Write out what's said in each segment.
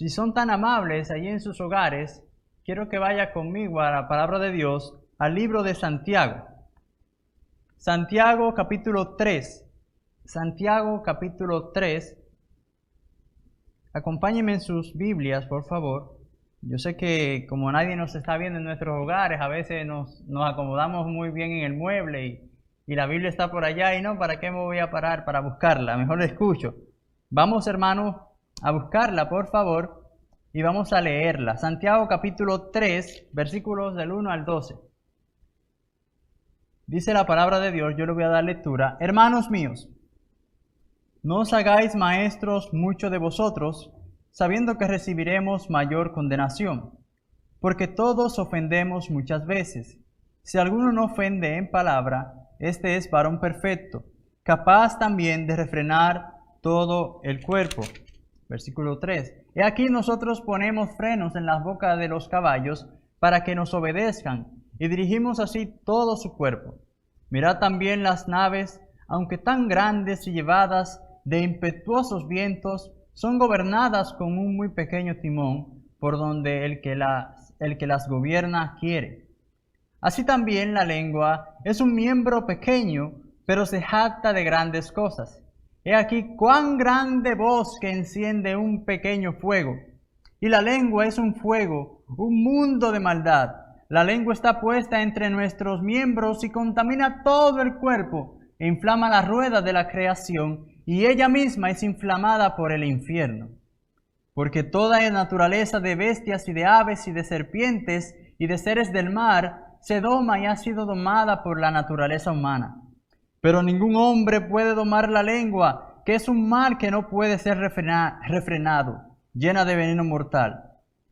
Si son tan amables allí en sus hogares, quiero que vaya conmigo a la palabra de Dios, al libro de Santiago. Santiago capítulo 3. Santiago capítulo 3. Acompáñenme en sus Biblias, por favor. Yo sé que como nadie nos está viendo en nuestros hogares, a veces nos acomodamos muy bien en el mueble y la Biblia está por allá y no, ¿para qué me voy a parar para buscarla? Mejor la escucho. Vamos, hermanos, a buscarla, por favor, y vamos a leerla. Santiago capítulo 3, versículos del 1 al 12. Dice la palabra de Dios, yo le voy a dar lectura. Hermanos míos, no os hagáis maestros mucho de vosotros, sabiendo que recibiremos mayor condenación, porque todos ofendemos muchas veces. Si alguno no ofende en palabra, este es varón perfecto, capaz también de refrenar todo el cuerpo. Versículo 3. He aquí nosotros ponemos frenos en las bocas de los caballos para que nos obedezcan, y dirigimos así todo su cuerpo. Mirad también las naves, aunque tan grandes y llevadas de impetuosos vientos, son gobernadas con un muy pequeño timón, por donde el que las gobierna quiere. Así también la lengua es un miembro pequeño, pero se jacta de grandes cosas. He aquí cuán grande bosque enciende un pequeño fuego. Y la lengua es un fuego, un mundo de maldad. La lengua está puesta entre nuestros miembros y contamina todo el cuerpo, e inflama la rueda de la creación, y ella misma es inflamada por el infierno. Porque toda naturaleza de bestias y de aves y de serpientes y de seres del mar se doma y ha sido domada por la naturaleza humana. Pero ningún hombre puede domar la lengua, que es un mal que no puede ser refrenado, llena de veneno mortal.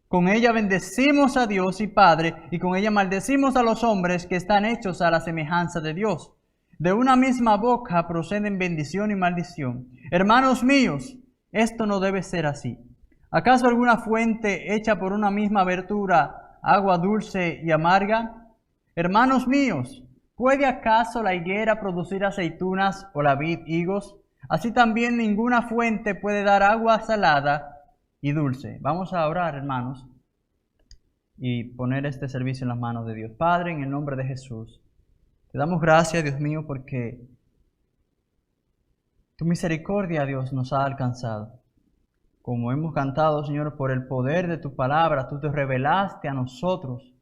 Con ella bendecimos a Dios y Padre, y con ella maldecimos a los hombres que están hechos a la semejanza de Dios. De una misma boca proceden bendición y maldición. Hermanos míos, esto no debe ser así. ¿Acaso alguna fuente hecha por una misma abertura, agua dulce y amarga? Hermanos míos, ¿puede acaso la higuera producir aceitunas o la vid higos? Así también ninguna fuente puede dar agua salada y dulce. Vamos a orar, hermanos, y poner este servicio en las manos de Dios. Padre, en el nombre de Jesús, te damos gracias, Dios mío, porque tu misericordia, Dios, nos ha alcanzado. Como hemos cantado, Señor, por el poder de tu palabra, tú te revelaste a nosotros.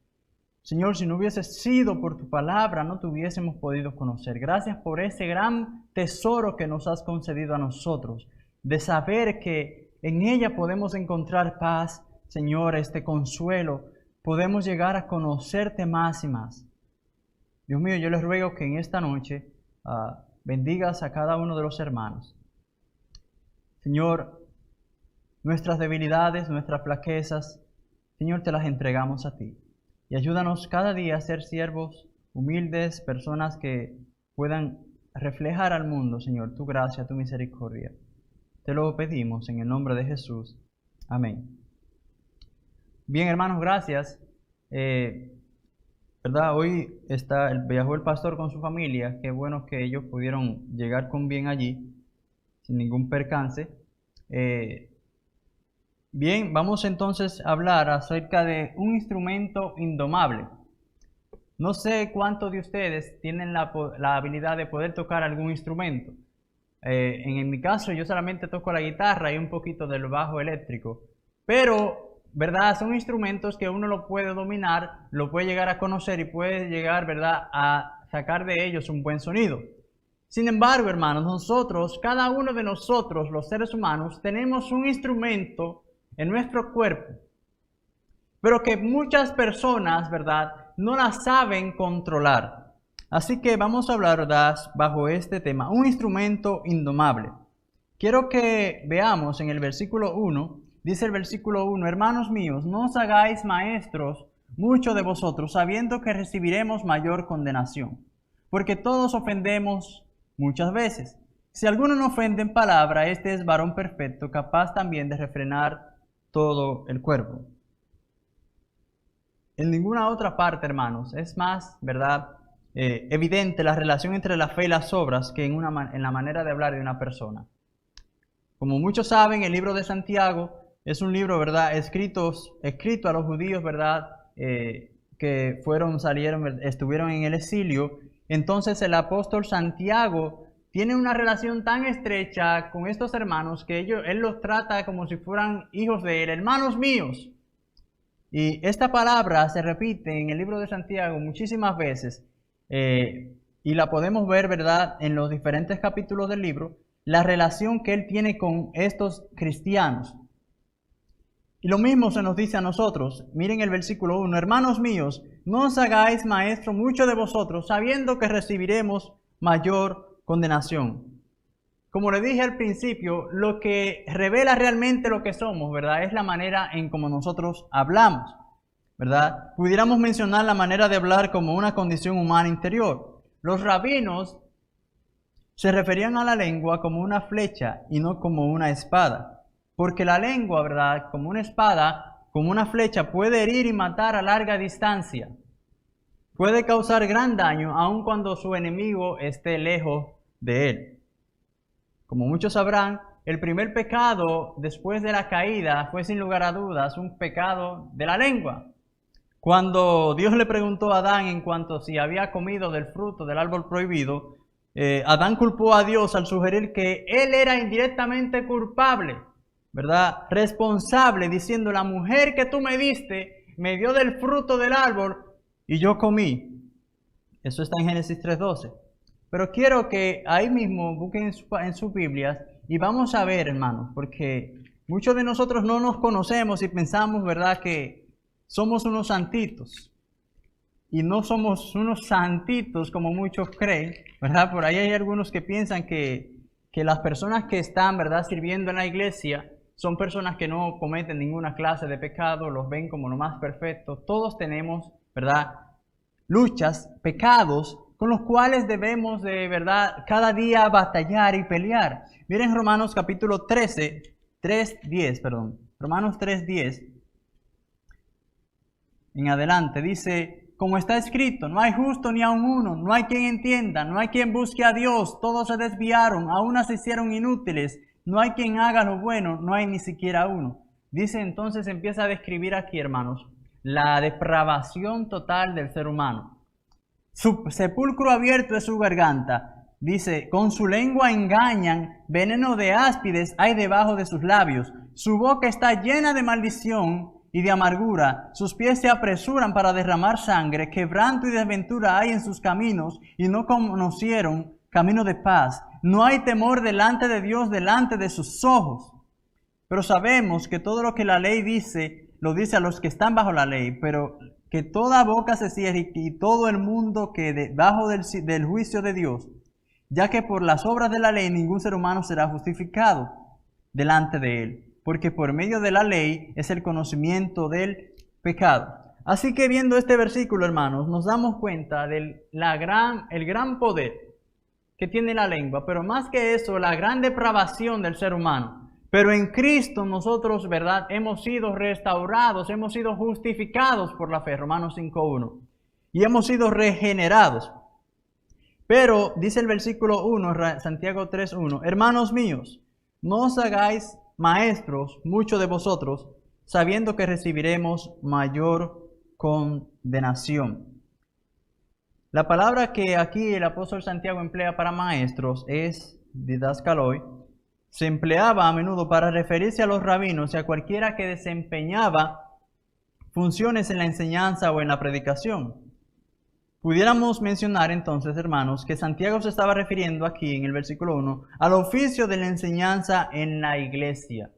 Señor, si no hubiese sido por tu palabra, no te hubiésemos podido conocer. Gracias por ese gran tesoro que nos has concedido a nosotros, de saber que en ella podemos encontrar paz, Señor, este consuelo. Podemos llegar a conocerte más y más. Dios mío, yo les ruego que en esta noche bendigas a cada uno de los hermanos. Señor, nuestras debilidades, nuestras flaquezas, Señor, te las entregamos a ti. Y ayúdanos cada día a ser siervos humildes, personas que puedan reflejar al mundo, Señor, tu gracia, tu misericordia. Te lo pedimos en el nombre de Jesús. Amén. Bien, hermanos, gracias. ¿Verdad? Hoy viajó el pastor con su familia. Qué bueno que ellos pudieron llegar con bien allí, sin ningún percance. Bien, vamos entonces a hablar acerca de un instrumento indomable. No sé cuántos de ustedes tienen la habilidad de poder tocar algún instrumento. En mi caso, yo solamente toco la guitarra y un poquito del bajo eléctrico. Pero, ¿verdad? Son instrumentos que uno lo puede dominar, lo puede llegar a conocer y puede llegar, ¿verdad?, a sacar de ellos un buen sonido. Sin embargo, hermanos, cada uno de nosotros, los seres humanos, tenemos un instrumento en nuestro cuerpo, pero que muchas personas, ¿verdad?, no la saben controlar. Así que vamos a hablar, ¿verdad?, bajo este tema, un instrumento indomable. Quiero que veamos en el versículo 1, dice el versículo 1, hermanos míos, no os hagáis maestros mucho de vosotros, sabiendo que recibiremos mayor condenación, porque todos ofendemos muchas veces. Si alguno no ofende en palabra, este es varón perfecto, capaz también de refrenar todo el cuerpo. En ninguna otra parte, hermanos, es más, ¿verdad?, evidente la relación entre la fe y las obras que en la manera de hablar de una persona. Como muchos saben, el libro de Santiago es un libro, ¿verdad?, escrito a los judíos, ¿verdad?, que estuvieron en el exilio. Entonces el apóstol Santiago tiene una relación tan estrecha con estos hermanos que él los trata como si fueran hijos de él, hermanos míos. Y esta palabra se repite en el libro de Santiago muchísimas veces, y la podemos ver, ¿verdad?, en los diferentes capítulos del libro, la relación que él tiene con estos cristianos. Y lo mismo se nos dice a nosotros. Miren el versículo 1. Hermanos míos, no os hagáis maestro mucho de vosotros, sabiendo que recibiremos mayor condenación. Como le dije al principio, lo que revela realmente lo que somos, ¿verdad?, es la manera en cómo nosotros hablamos, ¿verdad? Pudiéramos mencionar la manera de hablar como una condición humana interior. Los rabinos se referían a la lengua como una flecha y no como una espada. Porque la lengua, ¿verdad?, como una espada, como una flecha, puede herir y matar a larga distancia. Puede causar gran daño aun cuando su enemigo esté lejos de él. Como muchos sabrán, el primer pecado después de la caída fue sin lugar a dudas un pecado de la lengua. Cuando Dios le preguntó a Adán en cuanto si había comido del fruto del árbol prohibido, Adán culpó a Dios al sugerir que él era indirectamente culpable, ¿verdad?, responsable, diciendo: la mujer que tú me diste me dio del fruto del árbol y yo comí. Eso está en Génesis 3:12. Pero quiero que ahí mismo busquen en sus Biblias y vamos a ver, hermanos, porque muchos de nosotros no nos conocemos y pensamos, ¿verdad?, que somos unos santitos. Y no somos unos santitos como muchos creen, ¿verdad? Por ahí hay algunos que piensan que las personas que están, ¿verdad?, sirviendo en la iglesia son personas que no cometen ninguna clase de pecado, los ven como lo más perfecto. Todos tenemos, ¿verdad?, luchas, pecados, con los cuales debemos de, ¿verdad?, cada día batallar y pelear. Miren Romanos capítulo 3:10, Romanos 3:10. En adelante dice: como está escrito, no hay justo ni aun uno, no hay quien entienda, no hay quien busque a Dios, todos se desviaron, a unas se hicieron inútiles, no hay quien haga lo bueno, no hay ni siquiera uno. Dice entonces, empieza a describir aquí, hermanos, la depravación total del ser humano. Su sepulcro abierto es su garganta. Dice: con su lengua engañan, veneno de áspides hay debajo de sus labios. Su boca está llena de maldición y de amargura. Sus pies se apresuran para derramar sangre. Quebranto y desventura hay en sus caminos y no conocieron camino de paz. No hay temor delante de Dios, delante de sus ojos. Pero sabemos que todo lo que la ley dice, lo dice a los que están bajo la ley, pero que toda boca se cierre y todo el mundo quede debajo del juicio de Dios, ya que por las obras de la ley ningún ser humano será justificado delante de él, porque por medio de la ley es el conocimiento del pecado. Así que viendo este versículo, hermanos, nos damos cuenta del el gran poder que tiene la lengua, pero más que eso, la gran depravación del ser humano. Pero en Cristo nosotros, ¿verdad?, hemos sido restaurados, hemos sido justificados por la fe, Romanos 5:1, y hemos sido regenerados. Pero dice el versículo 1, Santiago 3:1, hermanos míos, no os hagáis maestros muchos de vosotros, sabiendo que recibiremos mayor condenación. La palabra que aquí el apóstol Santiago emplea para maestros es didaskaloi. Se empleaba a menudo para referirse a los rabinos y a cualquiera que desempeñaba funciones en la enseñanza o en la predicación. Pudiéramos mencionar entonces, hermanos, que Santiago se estaba refiriendo aquí en el versículo 1 al oficio de la enseñanza en la iglesia.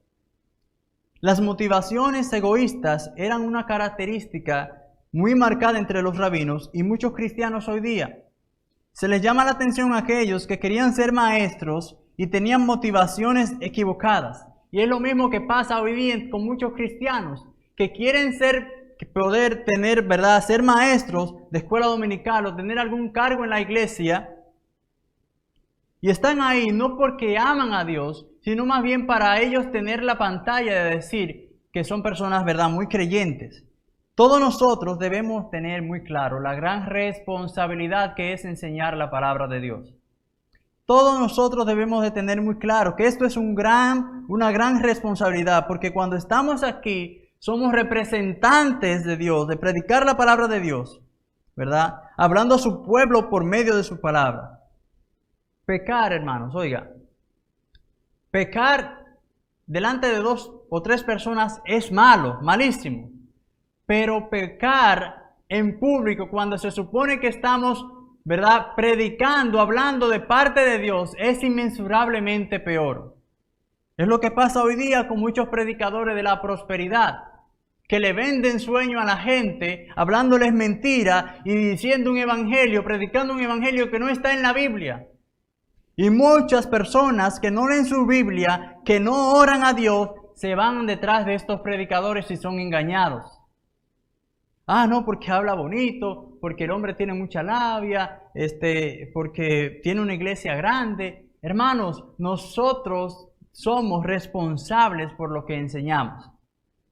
Las motivaciones egoístas eran una característica muy marcada entre los rabinos y muchos cristianos hoy día. Se les llama la atención a aquellos que querían ser maestros y tenían motivaciones equivocadas. Y es lo mismo que pasa hoy día con muchos cristianos que quieren poder tener, ¿verdad?, ser maestros de escuela dominical o tener algún cargo en la iglesia. Y están ahí no porque aman a Dios, sino más bien para ellos tener la pantalla de decir que son personas, ¿verdad?, muy creyentes. Todos nosotros debemos tener muy claro la gran responsabilidad que es enseñar la palabra de Dios. todos nosotros debemos de tener muy claro que esto es una gran responsabilidad, porque cuando estamos aquí somos representantes de Dios, de predicar la palabra de Dios, ¿verdad? Hablando a su pueblo por medio de su palabra. Pecar, hermanos, oiga, pecar delante de 2 o 3 personas es malo, malísimo. Pero pecar en público cuando se supone que estamos, ¿verdad?, predicando, hablando de parte de Dios, es inmensurablemente peor. Es lo que pasa hoy día con muchos predicadores de la prosperidad, que le venden sueño a la gente, hablándoles mentira y diciendo un evangelio, predicando un evangelio que no está en la Biblia. Y muchas personas que no leen su Biblia, que no oran a Dios, se van detrás de estos predicadores y son engañados. Ah, no, porque habla bonito, porque el hombre tiene mucha labia, porque tiene una iglesia grande. Hermanos, nosotros somos responsables por lo que enseñamos.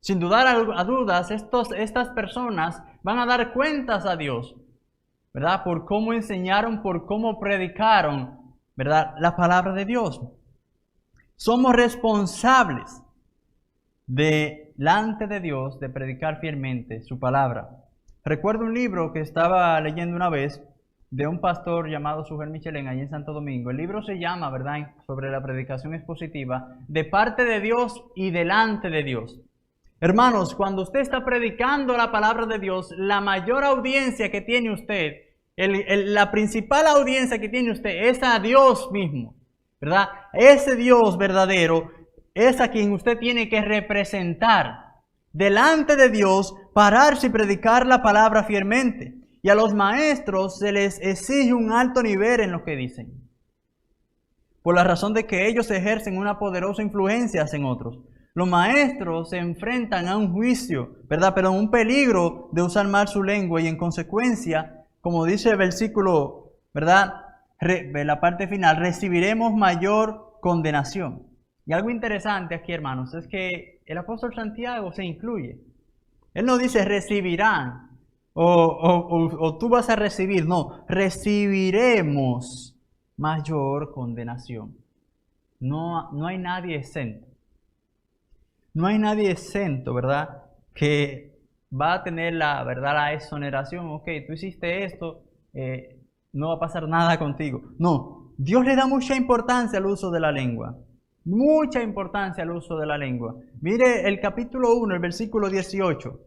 Sin dudar a dudas, estas personas van a dar cuentas a Dios, ¿verdad? Por cómo enseñaron, por cómo predicaron, ¿verdad?, la palabra de Dios. Somos responsables delante de Dios de predicar fielmente su palabra. Recuerdo un libro que estaba leyendo una vez de un pastor llamado Suger Michelén allí en Santo Domingo. El libro se llama, ¿verdad?, sobre la predicación expositiva, de parte de Dios y delante de Dios. Hermanos, cuando usted está predicando la palabra de Dios, la mayor audiencia que tiene usted, la principal audiencia que tiene usted es a Dios mismo, ¿verdad? Ese Dios verdadero es a quien usted tiene que representar. Delante de Dios, pararse y predicar la palabra fielmente. Y a los maestros se les exige un alto nivel en lo que dicen, por la razón de que ellos ejercen una poderosa influencia en otros. Los maestros se enfrentan a un juicio, ¿verdad?, pero un peligro de usar mal su lengua y en consecuencia, como dice el versículo, ¿verdad?, la parte final, recibiremos mayor condenación. Y algo interesante aquí, hermanos, es que el apóstol Santiago se incluye. Él no dice recibirán o tú vas a recibir, no, recibiremos mayor condenación. No hay nadie exento. No hay nadie exento, ¿verdad?, que va a tener la exoneración. Ok, tú hiciste esto, no va a pasar nada contigo. No, Dios le da mucha importancia al uso de la lengua. Mucha importancia al uso de la lengua. Mire el capítulo 1, el versículo 18.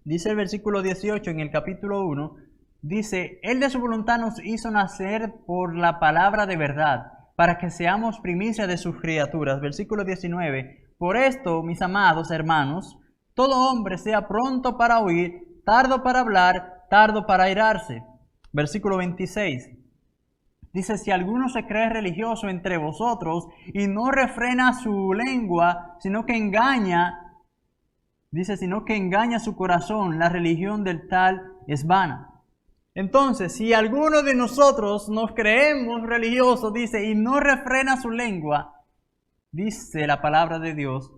Dice el versículo 18 en el capítulo 1, dice, Él de su voluntad nos hizo nacer por la palabra de verdad, para que seamos primicia de sus criaturas. Versículo 19, por esto, mis amados hermanos, todo hombre sea pronto para oír, tardo para hablar, tardo para airarse. Versículo 26. Dice, si alguno se cree religioso entre vosotros y no refrena su lengua, sino que engaña su corazón, la religión del tal es vana. Entonces, si alguno de nosotros nos creemos religiosos, dice, y no refrena su lengua, dice la palabra de Dios,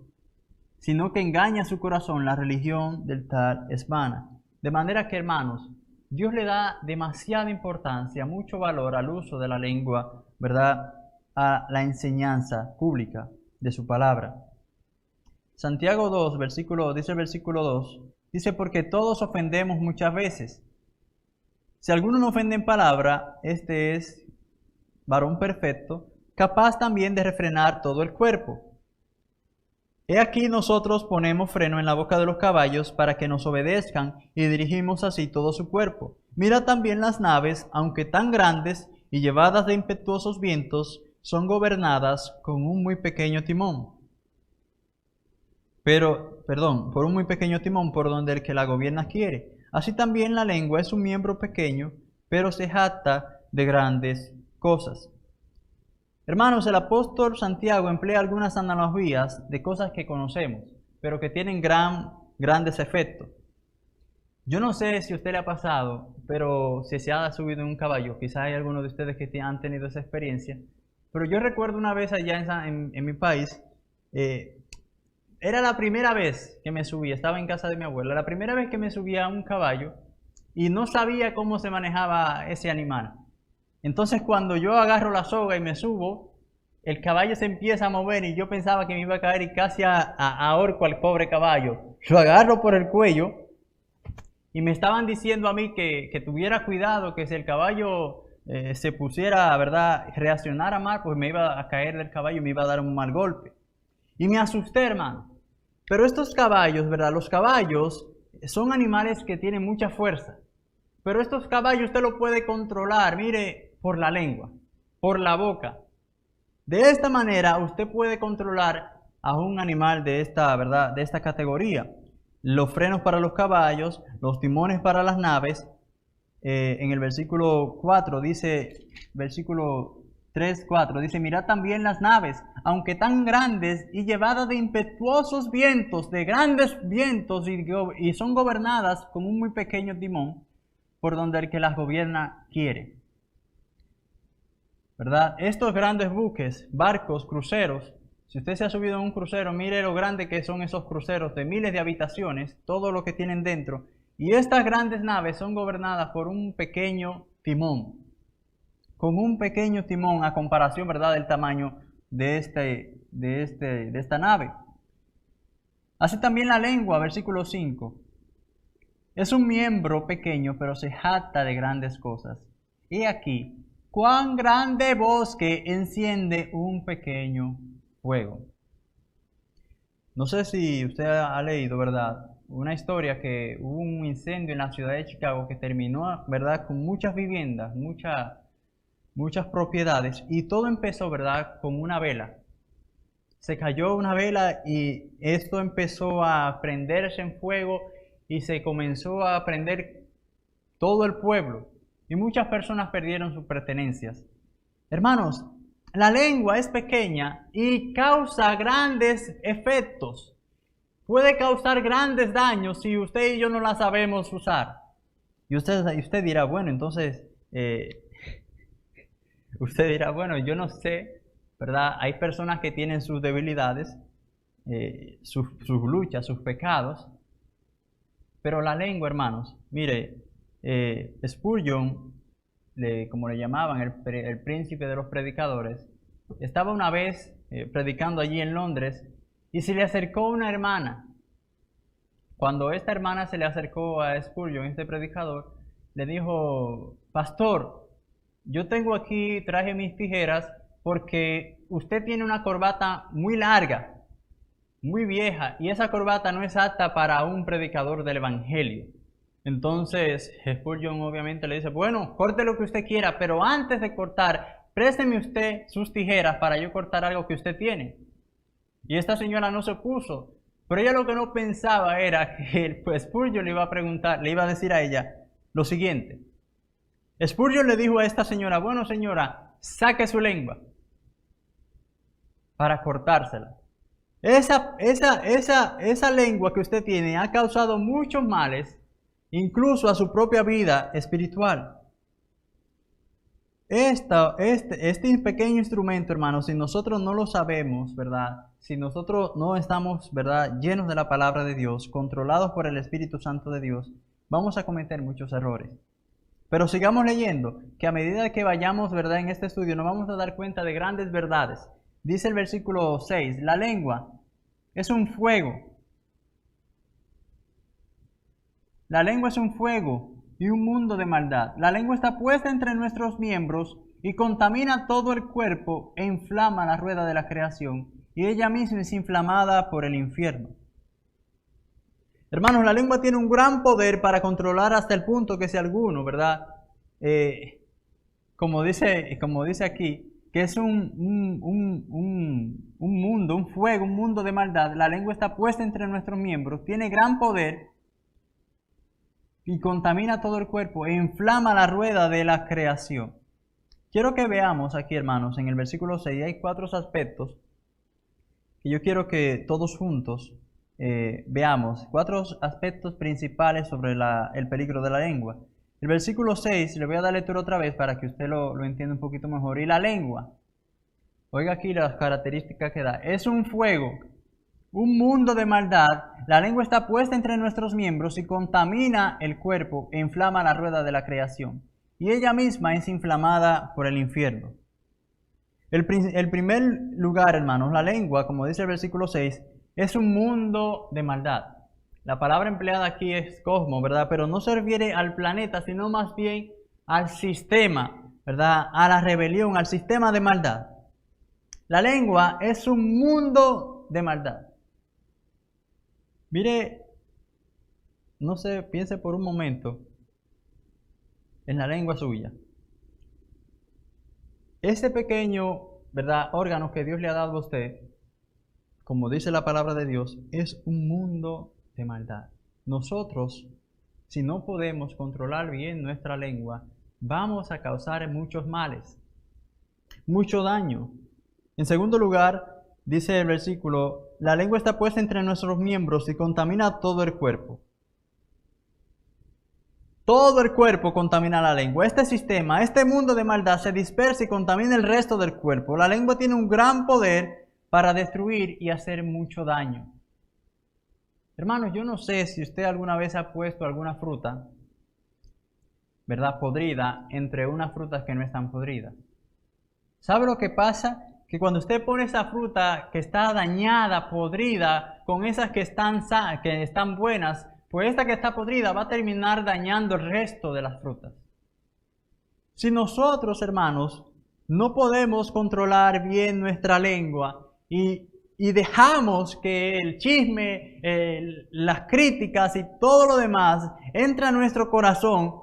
sino que engaña su corazón, la religión del tal es vana. De manera que, hermanos, Dios le da demasiada importancia, mucho valor al uso de la lengua, ¿verdad?, a la enseñanza pública de su palabra. Santiago 2, dice el versículo 2, dice, porque todos ofendemos muchas veces. Si alguno no ofende en palabra, este es varón perfecto, capaz también de refrenar todo el cuerpo. He aquí nosotros ponemos freno en la boca de los caballos para que nos obedezcan y dirigimos así todo su cuerpo. Mira también las naves, aunque tan grandes y llevadas de impetuosos vientos, son gobernadas con un muy pequeño timón. Por un muy pequeño timón por donde el que la gobierna quiere. Así también la lengua es un miembro pequeño, pero se jacta de grandes cosas. Hermanos, el apóstol Santiago emplea algunas analogías de cosas que conocemos, pero que tienen grandes efectos. Yo no sé si a usted le ha pasado, pero si se ha subido en un caballo, quizás hay algunos de ustedes que han tenido esa experiencia, pero yo recuerdo una vez allá en mi país, era la primera vez que me subí, estaba en casa de mi abuela, la primera vez que me subía a un caballo y no sabía cómo se manejaba ese animal. Entonces cuando yo agarro la soga y me subo, el caballo se empieza a mover y yo pensaba que me iba a caer y casi ahorco al pobre caballo. Lo agarro por el cuello y me estaban diciendo a mí que tuviera cuidado, que si el caballo se pusiera, ¿verdad?, reaccionara mal, pues me iba a caer del caballo y me iba a dar un mal golpe. Y me asusté, hermano. Pero estos caballos, ¿verdad? Los caballos son animales que tienen mucha fuerza. Pero estos caballos usted lo puede controlar, mire, por la lengua, por la boca. De esta manera usted puede controlar a un animal de esta, ¿verdad?, de esta categoría. Los frenos para los caballos, los timones para las naves. En el versículo 4 dice, versículo 3, 4, dice, mirad también las naves, aunque tan grandes y llevadas de impetuosos vientos, de grandes vientos, y son gobernadas con un muy pequeño timón, por donde el que las gobierna quiere. ¿Verdad? Estos grandes buques, barcos, cruceros, si usted se ha subido en un crucero, mire lo grande que son esos cruceros de miles de habitaciones, todo lo que tienen dentro. Y estas grandes naves son gobernadas por un pequeño timón, con un pequeño timón a comparación, ¿verdad?, del tamaño de esta nave. Así también la lengua, versículo 5. Es un miembro pequeño, pero se jacta de grandes cosas. Y aquí, cuán grande bosque enciende un pequeño fuego. No sé si usted ha leído, ¿verdad?, una historia que hubo un incendio en la ciudad de Chicago que terminó, ¿verdad?, con muchas viviendas, muchas propiedades, y todo empezó, ¿verdad?, con una vela. Se cayó una vela y esto empezó a prenderse en fuego y se comenzó a prender todo el pueblo y muchas personas perdieron sus pertenencias. Hermanos, la lengua es pequeña y causa grandes efectos. Puede causar grandes daños si usted y yo no la sabemos usar. Y usted dirá, bueno, entonces, usted dirá, bueno, yo no sé, ¿verdad? Hay personas que tienen sus debilidades, sus luchas, sus pecados. Pero la lengua, hermanos, mire, Spurgeon, como le llamaban, el príncipe de los predicadores, estaba una vez predicando allí en Londres y se le acercó una hermana. Cuando esta hermana se le acercó a Spurgeon, este predicador, le dijo, pastor, yo tengo aquí, traje mis tijeras porque usted tiene una corbata muy larga, muy vieja, y esa corbata no es apta para un predicador del evangelio. Entonces Spurgeon obviamente le dice, bueno, corte lo que usted quiera, pero antes de cortar, présteme usted sus tijeras para yo cortar algo que usted tiene. Y esta señora no se opuso, pero ella lo que no pensaba era que Spurgeon le iba a preguntar, le iba a decir a ella lo siguiente. Spurgeon le dijo a esta señora, bueno señora, saque su lengua para cortársela. Esa lengua que usted tiene ha causado muchos males, incluso a su propia vida espiritual. Este pequeño instrumento, hermanos, si nosotros no lo sabemos, ¿verdad? Si nosotros no estamos, ¿verdad?, llenos de la palabra de Dios, controlados por el Espíritu Santo de Dios, vamos a cometer muchos errores. Pero sigamos leyendo, que a medida que vayamos, ¿verdad?, en este estudio, nos vamos a dar cuenta de grandes verdades. Dice el versículo 6, la lengua es un fuego. La lengua es un fuego y un mundo de maldad. La lengua está puesta entre nuestros miembros y contamina todo el cuerpo e inflama la rueda de la creación. Y ella misma es inflamada por el infierno. Hermanos, la lengua tiene un gran poder para controlar hasta el punto que si alguno, ¿verdad? Como dice aquí, que es un mundo, un fuego, un mundo de maldad. La lengua está puesta entre nuestros miembros, tiene gran poder y contamina todo el cuerpo e inflama la rueda de la creación. Quiero que veamos aquí, hermanos, en el versículo 6 hay 4 aspectos que yo quiero que todos juntos veamos. 4 aspectos principales sobre el peligro de la lengua. El versículo 6, le voy a dar lectura otra vez para que usted lo entienda un poquito mejor. Y la lengua, oiga aquí las características que da. Es un fuego, un mundo de maldad. La lengua está puesta entre nuestros miembros y contamina el cuerpo e inflama la rueda de la creación. y ella misma es inflamada por el infierno. El primer lugar, hermanos, la lengua, como dice el versículo 6, es un mundo de maldad. La palabra empleada aquí es cosmos, ¿verdad? Pero no se refiere al planeta, sino más bien al sistema, ¿verdad? A la rebelión, al sistema de maldad. La lengua es un mundo de maldad. Mire, no se piense por un momento en la lengua suya. Ese pequeño, ¿verdad?, órgano que Dios le ha dado a usted, como dice la palabra de Dios, es un mundo de maldad. Nosotros, si no podemos controlar bien nuestra lengua, vamos a causar muchos males, mucho daño. En segundo lugar, dice el versículo, la lengua está puesta entre nuestros miembros y contamina todo el cuerpo. Todo el cuerpo contamina la lengua. Este sistema, este mundo de maldad se dispersa y contamina el resto del cuerpo. La lengua tiene un gran poder para destruir y hacer mucho daño. Hermanos, yo no sé si usted alguna vez ha puesto alguna fruta, ¿verdad?, podrida, entre unas frutas que no están podridas. ¿Sabe lo que pasa? Que cuando usted pone esa fruta que está dañada, podrida, con esas que están buenas, pues esta que está podrida va a terminar dañando el resto de las frutas. Si nosotros, hermanos, no podemos controlar bien nuestra lengua y dejamos que el chisme, las críticas y todo lo demás entre a nuestro corazón,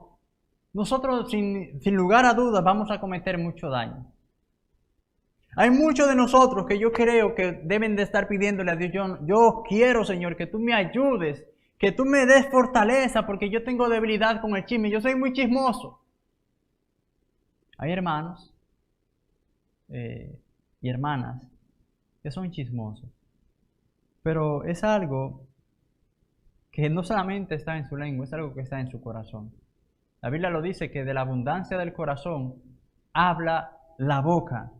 nosotros sin lugar a dudas vamos a cometer mucho daño. Hay muchos de nosotros que yo creo que deben de estar pidiéndole a Dios, yo quiero, Señor, que tú me ayudes, que tú me des fortaleza porque yo tengo debilidad con el chisme, yo soy muy chismoso. Hay hermanos y hermanas que son chismosos, pero es algo que no solamente está en su lengua, es algo que está en su corazón. La Biblia lo dice que de la abundancia del corazón habla la boca.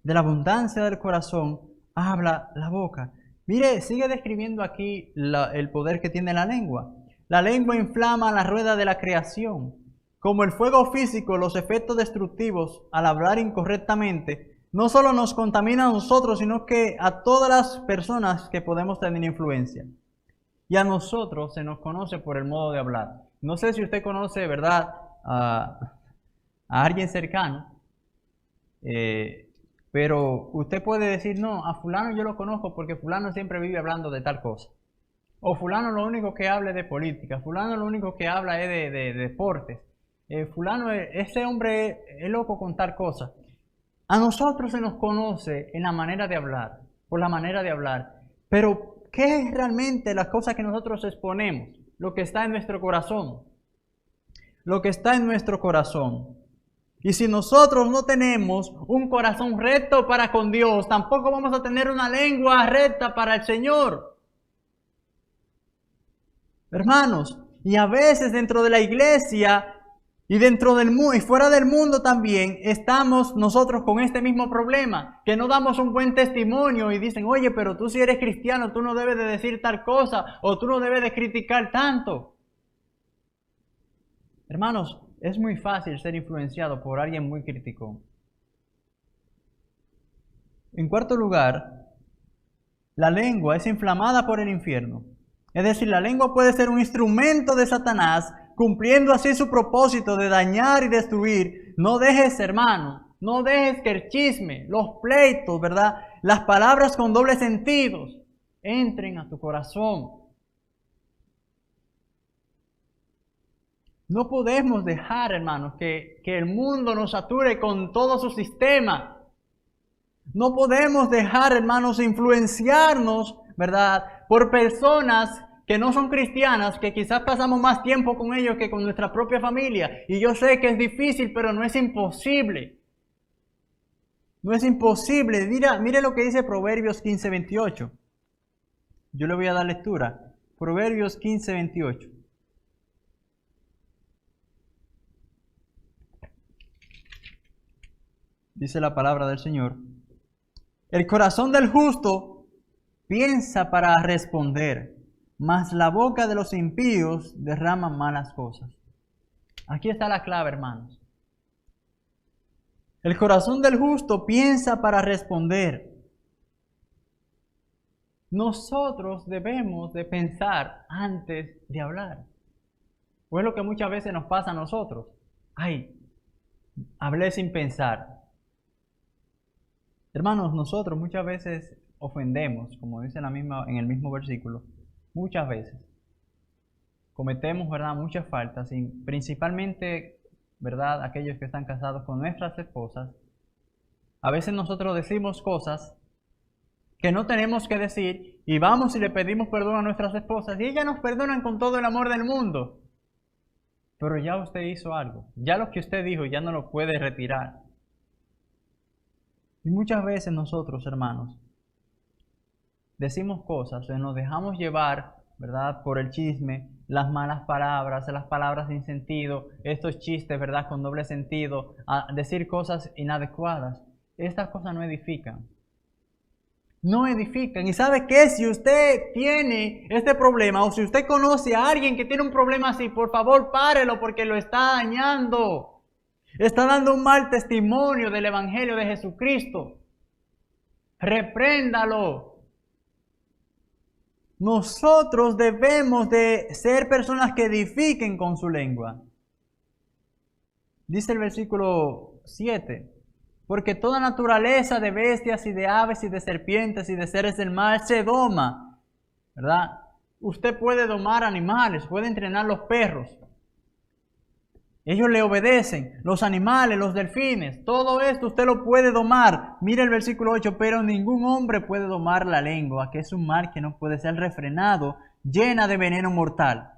De la abundancia del corazón habla la boca. Mire, sigue describiendo aquí el poder que tiene la lengua. La lengua inflama la rueda de la creación. Como el fuego físico, los efectos destructivos al hablar incorrectamente no solo nos contamina a nosotros, sino que a todas las personas que podemos tener influencia. Y a nosotros se nos conoce por el modo de hablar. No sé si usted conoce, ¿verdad?, a alguien cercano, pero usted puede decir, no, a fulano yo lo conozco porque fulano siempre vive hablando de tal cosa. O fulano lo único que habla es de política, fulano lo único que habla es de deportes. Fulano, ese hombre es loco con tal cosa. A nosotros se nos conoce en la manera de hablar, por la manera de hablar. Pero, ¿qué es realmente las cosas que nosotros exponemos? Lo que está en nuestro corazón. Lo que está en nuestro corazón. Y si nosotros no tenemos un corazón recto para con Dios, tampoco vamos a tener una lengua recta para el Señor. Hermanos, y a veces dentro de la iglesia y dentro del mundo y fuera del mundo también estamos nosotros con este mismo problema, que no damos un buen testimonio y dicen, oye, pero tú si eres cristiano, tú no debes de decir tal cosa o tú no debes de criticar tanto. Hermanos, es muy fácil ser influenciado por alguien muy crítico. En cuarto lugar, la lengua es inflamada por el infierno. Es decir, la lengua puede ser un instrumento de Satanás, cumpliendo así su propósito de dañar y destruir. No dejes, hermano, no dejes que el chisme, los pleitos, ¿verdad?, las palabras con dobles sentidos entren a tu corazón. No podemos dejar, hermanos, que el mundo nos sature con todo su sistema. No podemos dejar, hermanos, influenciarnos, ¿verdad?, por personas que no son cristianas, que quizás pasamos más tiempo con ellos que con nuestra propia familia. Y yo sé que es difícil, pero no es imposible. No es imposible. Mire lo que dice Proverbios 15:28. Yo le voy a dar lectura. Proverbios 15:28. Dice la palabra del Señor. El corazón del justo piensa para responder, mas la boca de los impíos derrama malas cosas. Aquí está la clave, hermanos. El corazón del justo piensa para responder. Nosotros debemos de pensar antes de hablar. O es lo que muchas veces nos pasa a nosotros. Ay, hablé sin pensar. Hermanos, nosotros muchas veces ofendemos, como dice en el mismo versículo, muchas veces. Cometemos, ¿verdad?, muchas faltas, y principalmente, ¿verdad?, aquellos que están casados con nuestras esposas. A veces nosotros decimos cosas que no tenemos que decir y vamos y le pedimos perdón a nuestras esposas y ellas nos perdonan con todo el amor del mundo. Pero ya usted hizo algo, ya lo que usted dijo ya no lo puede retirar. Y muchas veces nosotros, hermanos, decimos cosas o nos dejamos llevar, ¿verdad?, por el chisme, las malas palabras, las palabras sin sentido, estos chistes, ¿verdad?, con doble sentido, a decir cosas inadecuadas. Estas cosas no edifican. No edifican. ¿Y sabe qué? Si usted tiene este problema o si usted conoce a alguien que tiene un problema así, por favor párelo porque lo está dañando. Está dando un mal testimonio del Evangelio de Jesucristo. Repréndalo. Nosotros debemos de ser personas que edifiquen con su lengua. Dice el versículo 7. Porque toda naturaleza de bestias y de aves y de serpientes y de seres del mar se doma, ¿verdad? Usted puede domar animales, puede entrenar los perros. Ellos le obedecen, los animales, los delfines, todo esto usted lo puede domar. Mire el versículo 8, pero ningún hombre puede domar la lengua, que es un mal que no puede ser refrenado, llena de veneno mortal.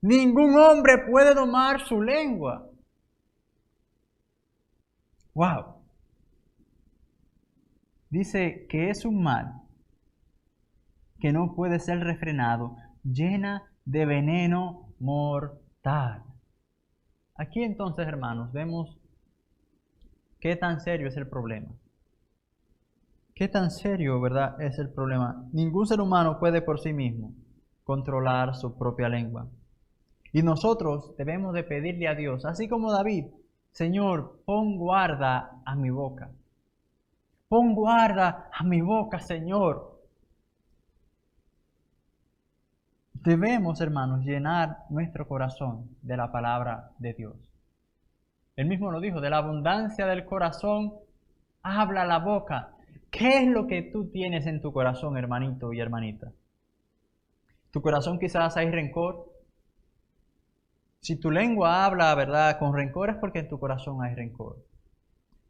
Ningún hombre puede domar su lengua. ¡Wow! Dice que es un mal que no puede ser refrenado, llena de veneno mortal. Aquí entonces, hermanos, vemos qué tan serio es el problema. Qué tan serio, ¿verdad?, es el problema. Ningún ser humano puede por sí mismo controlar su propia lengua. Y nosotros debemos de pedirle a Dios, así como David, Señor, pon guarda a mi boca. Pon guarda a mi boca, Señor. Debemos, hermanos, llenar nuestro corazón de la palabra de Dios. Él mismo lo dijo, de la abundancia del corazón habla la boca. ¿Qué es lo que tú tienes en tu corazón, hermanito y hermanita? ¿Tu corazón quizás hay rencor? Si tu lengua habla, ¿verdad?, con rencor es porque en tu corazón hay rencor.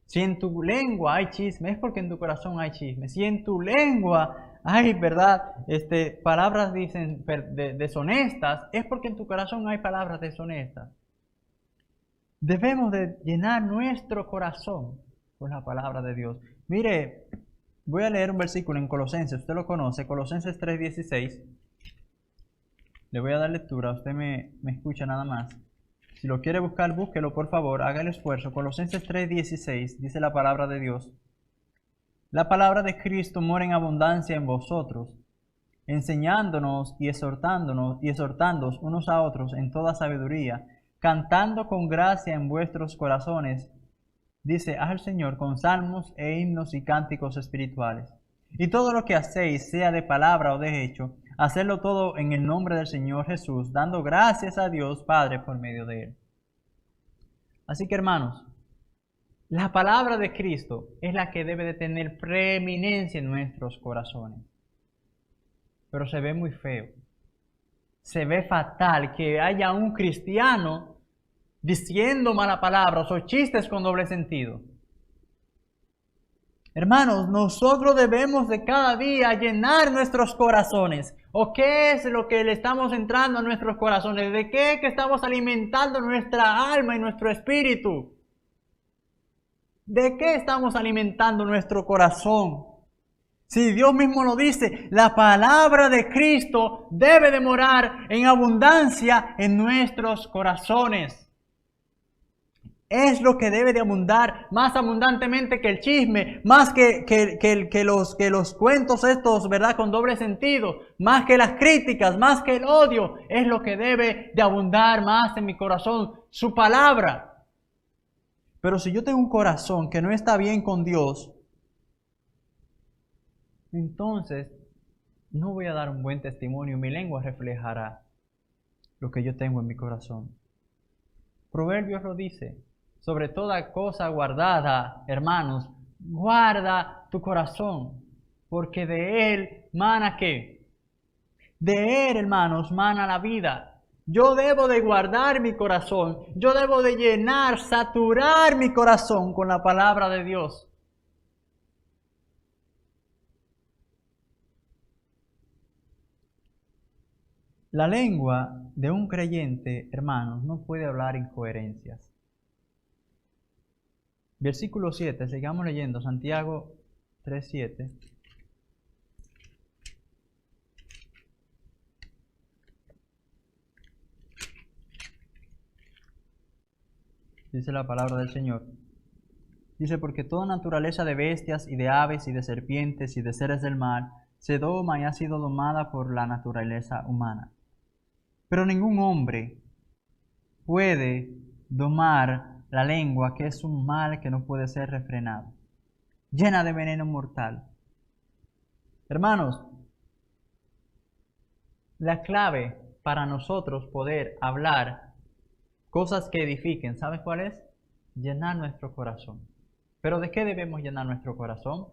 Si en tu lengua hay chisme, es porque en tu corazón hay chisme. Si en tu lengua hay, ¿verdad?, palabras dicen deshonestas, es porque en tu corazón hay palabras deshonestas. Debemos de llenar nuestro corazón con la palabra de Dios. Mire, voy a leer un versículo en Colosenses, usted lo conoce, Colosenses 3:16. Le voy a dar lectura, usted me escucha nada más. Si lo quiere buscar, búsquelo por favor, haga el esfuerzo. Colosenses 3:16 dice la palabra de Dios. La palabra de Cristo mora en abundancia en vosotros, enseñándonos y exhortándoos unos a otros en toda sabiduría, cantando con gracia en vuestros corazones, dice al Señor, con salmos e himnos y cánticos espirituales. Y todo lo que hacéis, sea de palabra o de hecho, hacedlo todo en el nombre del Señor Jesús, dando gracias a Dios Padre por medio de Él. Así que, hermanos, la palabra de Cristo es la que debe de tener preeminencia en nuestros corazones. Pero se ve muy feo. Se ve fatal que haya un cristiano diciendo malas palabras o chistes con doble sentido. Hermanos, nosotros debemos de cada día llenar nuestros corazones. ¿O qué es lo que le estamos entrando a nuestros corazones? ¿De qué es que estamos alimentando nuestra alma y nuestro espíritu? ¿De qué estamos alimentando nuestro corazón? Si Dios mismo lo dice, la palabra de Cristo debe de morar en abundancia en nuestros corazones. Es lo que debe de abundar más abundantemente que el chisme, más que los cuentos estos, ¿verdad?, con doble sentido, más que las críticas, más que el odio. Es lo que debe de abundar más en mi corazón, su palabra. Pero si yo tengo un corazón que no está bien con Dios, entonces no voy a dar un buen testimonio. Mi lengua reflejará lo que yo tengo en mi corazón. Proverbios lo dice. Sobre toda cosa guardada, hermanos, guarda tu corazón, porque de él mana ¿qué? De él, hermanos, mana la vida. Yo debo de guardar mi corazón. Yo debo de llenar, saturar mi corazón con la palabra de Dios. La lengua de un creyente, hermanos, no puede hablar incoherencias. Versículo 7, sigamos leyendo, Santiago 3:7. Dice la palabra del Señor. Dice, porque toda naturaleza de bestias y de aves y de serpientes y de seres del mar se doma y ha sido domada por la naturaleza humana. Pero ningún hombre puede domar la lengua, que es un mal que no puede ser refrenado, llena de veneno mortal. Hermanos, la clave para nosotros poder hablar cosas que edifiquen, ¿sabes cuál es? Llenar nuestro corazón. ¿Pero de qué debemos llenar nuestro corazón?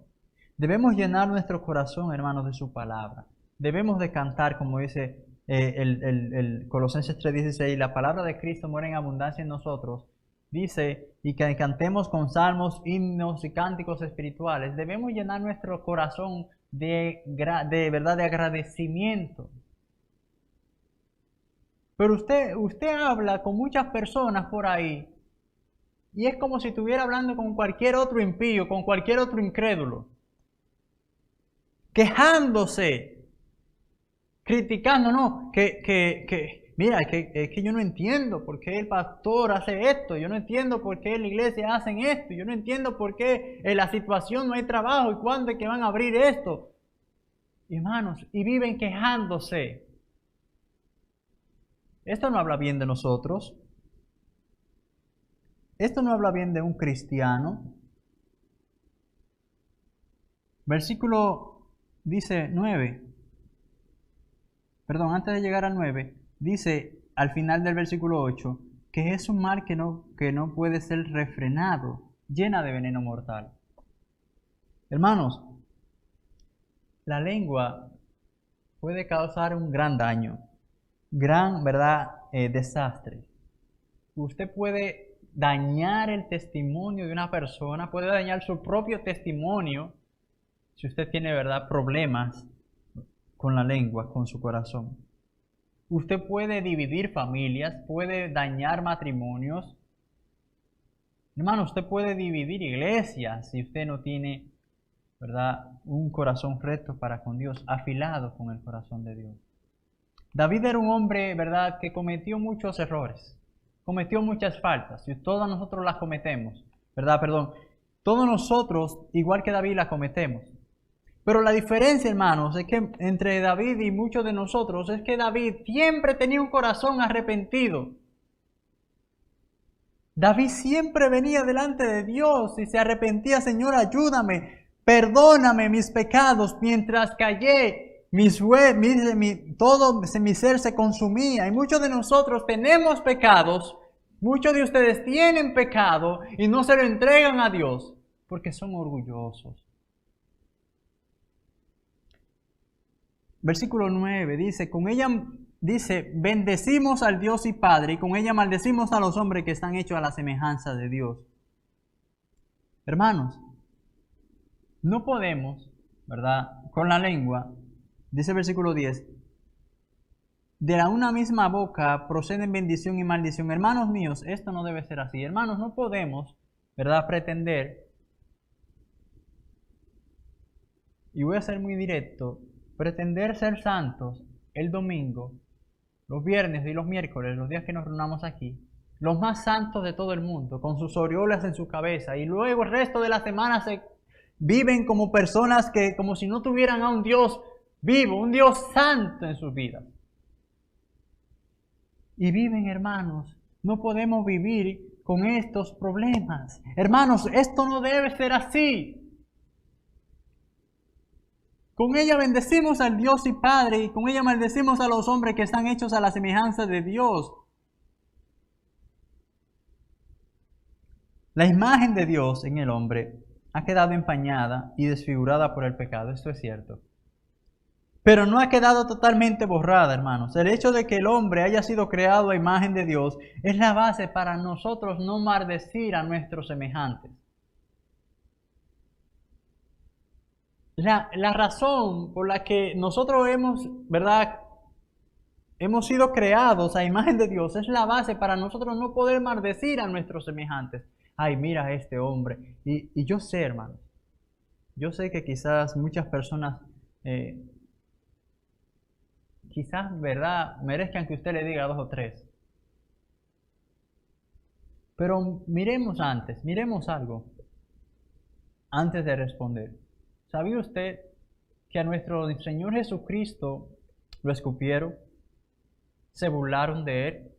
Debemos llenar nuestro corazón, hermanos, de su palabra. Debemos de cantar, como dice el Colosenses 3:16, la palabra de Cristo mora en abundancia en nosotros. Dice, y que cantemos con salmos, himnos y cánticos espirituales. Debemos llenar nuestro corazón de verdad, de agradecimiento. Pero usted habla con muchas personas por ahí y es como si estuviera hablando con cualquier otro impío, con cualquier otro incrédulo, quejándose, criticando, no, mira, es que yo no entiendo por qué el pastor hace esto, yo no entiendo por qué la iglesia hacen esto, yo no entiendo por qué en la situación no hay trabajo y cuándo es que van a abrir esto. Hermanos, y viven quejándose. Esto no habla bien de nosotros. Esto no habla bien de un cristiano. Versículo dice 9. Perdón, antes de llegar al 9, dice al final del versículo 8 que es un mal que no puede ser refrenado, llena de veneno mortal. Hermanos, la lengua puede causar un gran daño, gran, ¿verdad?, desastre. Usted puede dañar el testimonio de una persona, puede dañar su propio testimonio si usted tiene, ¿verdad?, problemas con la lengua, con su corazón. Usted puede dividir familias, puede dañar matrimonios. Hermano, usted puede dividir iglesias si usted no tiene, ¿verdad?, un corazón recto para con Dios, afilado con el corazón de Dios. David era un hombre, ¿verdad?, que cometió muchos errores, cometió muchas faltas, y todos nosotros las cometemos, ¿verdad? Todos nosotros, igual que David, las cometemos. Pero la diferencia, hermanos, es que entre David y muchos de nosotros es que David siempre tenía un corazón arrepentido. David siempre venía delante de Dios y se arrepentía: Señor, ayúdame, perdóname mis pecados, mientras callé. Todo mi ser se consumía. Y muchos de nosotros tenemos pecados, muchos de ustedes tienen pecado y no se lo entregan a Dios porque son orgullosos. Versículo 9 dice, bendecimos al Dios y Padre, y con ella maldecimos a los hombres que están hechos a la semejanza de Dios. Hermanos, no podemos, ¿verdad?, con la lengua. Dice el versículo 10, de una misma boca proceden bendición y maldición. Hermanos míos, esto no debe ser así. Hermanos, no podemos, ¿verdad?, pretender, y voy a ser muy directo, pretender ser santos el domingo, los viernes y los miércoles, los días que nos reunamos aquí, los más santos de todo el mundo, con sus aureolas en su cabeza, y luego el resto de la semana se viven como personas que, como si no tuvieran a un Dios vivo, un Dios santo en sus vidas. Y viven, hermanos, no podemos vivir con estos problemas. Hermanos, esto no debe ser así. Con ella bendecimos al Dios y Padre, y con ella maldecimos a los hombres que están hechos a la semejanza de Dios. La imagen de Dios en el hombre ha quedado empañada y desfigurada por el pecado, esto es cierto. Pero no ha quedado totalmente borrada, hermanos. El hecho de que el hombre haya sido creado a imagen de Dios es la base para nosotros no maldecir a nuestros semejantes. La razón por la que nosotros hemos sido creados a imagen de Dios es la base para nosotros no poder maldecir a nuestros semejantes. Ay, mira a este hombre. Y yo sé, hermanos, yo sé que quizás muchas personas, merezcan que usted le diga 2 o 3. Pero miremos algo, antes de responder. ¿Sabía usted que a nuestro Señor Jesucristo lo escupieron? ¿Se burlaron de Él?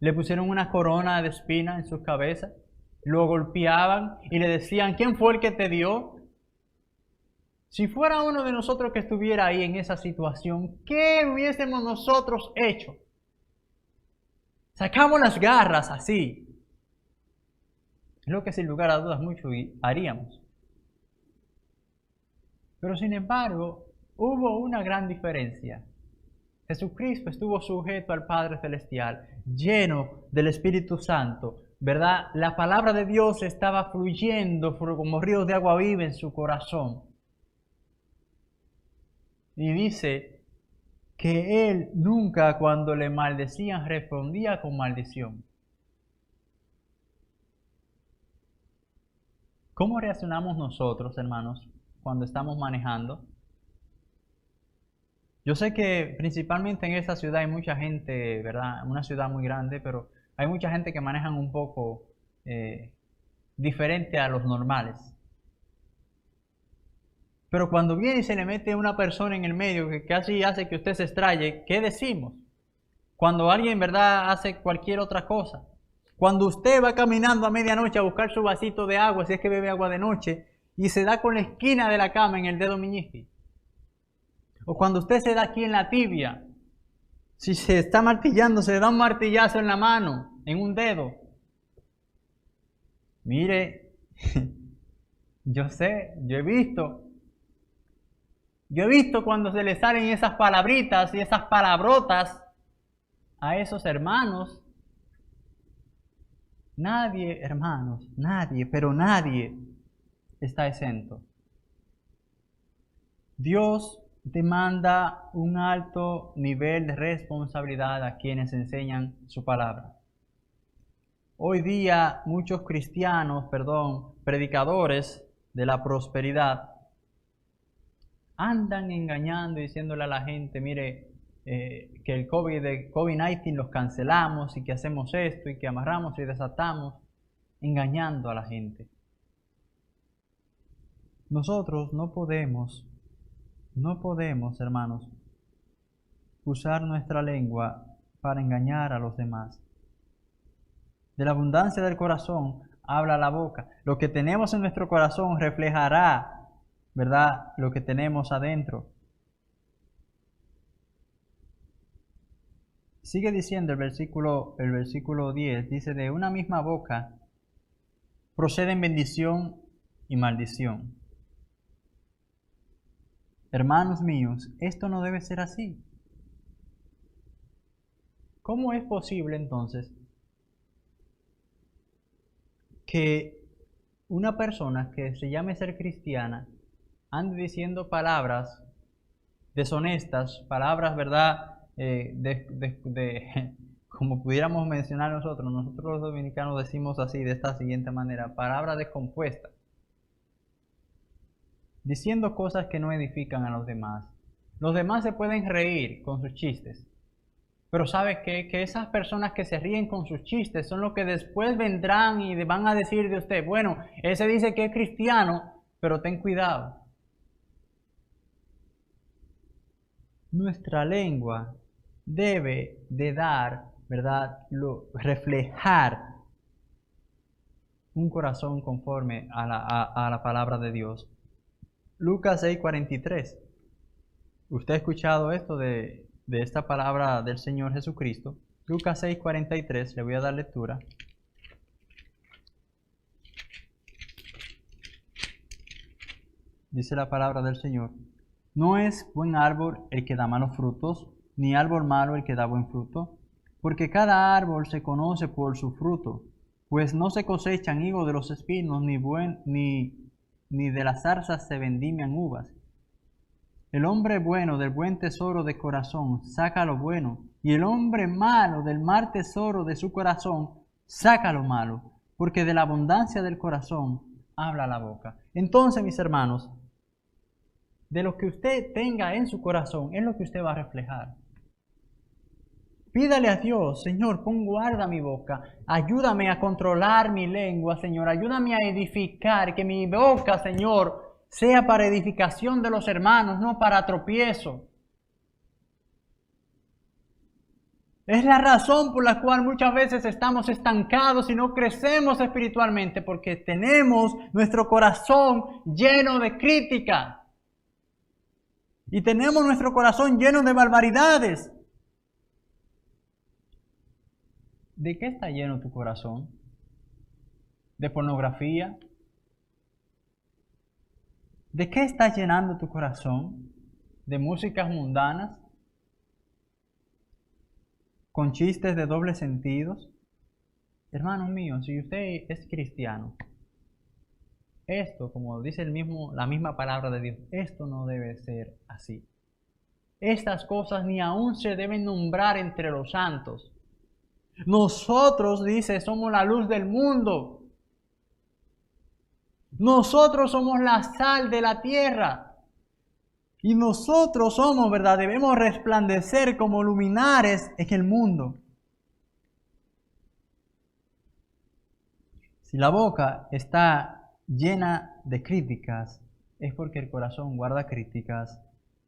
¿Le pusieron una corona de espinas en su cabeza? ¿Lo golpeaban y le decían, ¿quién fue el que te dio? Si fuera uno de nosotros que estuviera ahí en esa situación, ¿qué hubiésemos nosotros hecho? Sacamos las garras así. Es lo que sin lugar a dudas mucho haríamos. Pero sin embargo, hubo una gran diferencia. Jesucristo estuvo sujeto al Padre Celestial, lleno del Espíritu Santo, ¿verdad? La palabra de Dios estaba fluyendo como ríos de agua viva en su corazón. Y dice que Él nunca cuando le maldecían respondía con maldición. ¿Cómo reaccionamos nosotros, hermanos, cuando estamos manejando? Yo sé que principalmente en esta ciudad hay mucha gente, ¿verdad? Una ciudad muy grande, pero hay mucha gente que manejan un poco diferente a los normales. Pero cuando viene y se le mete una persona en el medio que casi hace que usted se extraye, ¿qué decimos? Cuando alguien, ¿verdad?, hace cualquier otra cosa. Cuando usted va caminando a medianoche a buscar su vasito de agua, si es que bebe agua de noche, y se da con la esquina de la cama en el dedo meñique. O cuando usted se da aquí en la tibia, si se está martillando, se da un martillazo en la mano, en un dedo. Mire, yo sé, yo he visto cuando se le salen esas palabritas y esas palabrotas a esos hermanos. Nadie, hermanos, pero nadie está exento. Dios demanda un alto nivel de responsabilidad a quienes enseñan su palabra. Hoy día muchos predicadores de la prosperidad, andan engañando y diciéndole a la gente, mire, que el COVID-19 los cancelamos y que hacemos esto y que amarramos y desatamos, engañando a la gente. Nosotros no podemos, hermanos, usar nuestra lengua para engañar a los demás. De la abundancia del corazón habla la boca. Lo que tenemos en nuestro corazón reflejará, ¿verdad?, lo que tenemos adentro. Sigue diciendo el versículo 10, dice, de una misma boca proceden bendición y maldición. Hermanos míos, esto no debe ser así. ¿Cómo es posible entonces que una persona que se llame ser cristiana ande diciendo palabras deshonestas, palabras, ¿verdad?, como pudiéramos mencionar nosotros los dominicanos decimos así, de esta siguiente manera, palabras descompuestas, diciendo cosas que no edifican a los demás. Los demás se pueden reír con sus chistes, pero ¿sabe qué? Que esas personas que se ríen con sus chistes son los que después vendrán y van a decir de usted, bueno, ese dice que es cristiano, pero ten cuidado. Nuestra lengua debe de dar, ¿verdad?, reflejar un corazón conforme a la palabra de Dios. Lucas 6:43. ¿Usted ha escuchado esto de esta palabra del Señor Jesucristo? Lucas 6:43, le voy a dar lectura. Dice la palabra del Señor: no es buen árbol el que da malos frutos, ni árbol malo el que da buen fruto, porque cada árbol se conoce por su fruto, pues no se cosechan higos de los espinos, ni de las zarzas se vendimian uvas. El hombre bueno del buen tesoro de corazón saca lo bueno, y el hombre malo del mal tesoro de su corazón saca lo malo, porque de la abundancia del corazón habla la boca. Entonces, mis hermanos, de lo que usted tenga en su corazón es lo que usted va a reflejar. Pídale a Dios: Señor, pon guarda mi boca, ayúdame a controlar mi lengua, Señor, ayúdame a edificar, que mi boca, Señor, sea para edificación de los hermanos, no para tropiezo. Es la razón por la cual muchas veces estamos estancados y no crecemos espiritualmente, porque tenemos nuestro corazón lleno de crítica. Y tenemos nuestro corazón lleno de barbaridades. ¿De qué está lleno tu corazón? ¿De pornografía? ¿De qué está llenando tu corazón? ¿De músicas mundanas? ¿Con chistes de doble sentidos? Hermanos míos, si usted es cristiano, esto, como dice la misma palabra de Dios, esto no debe ser así. Estas cosas ni aún se deben nombrar entre los santos. Nosotros, dice, somos la luz del mundo. Nosotros somos la sal de la tierra. Y nosotros somos, ¿verdad? Debemos resplandecer como luminares en el mundo. Si la boca está llena de críticas, es porque el corazón guarda críticas.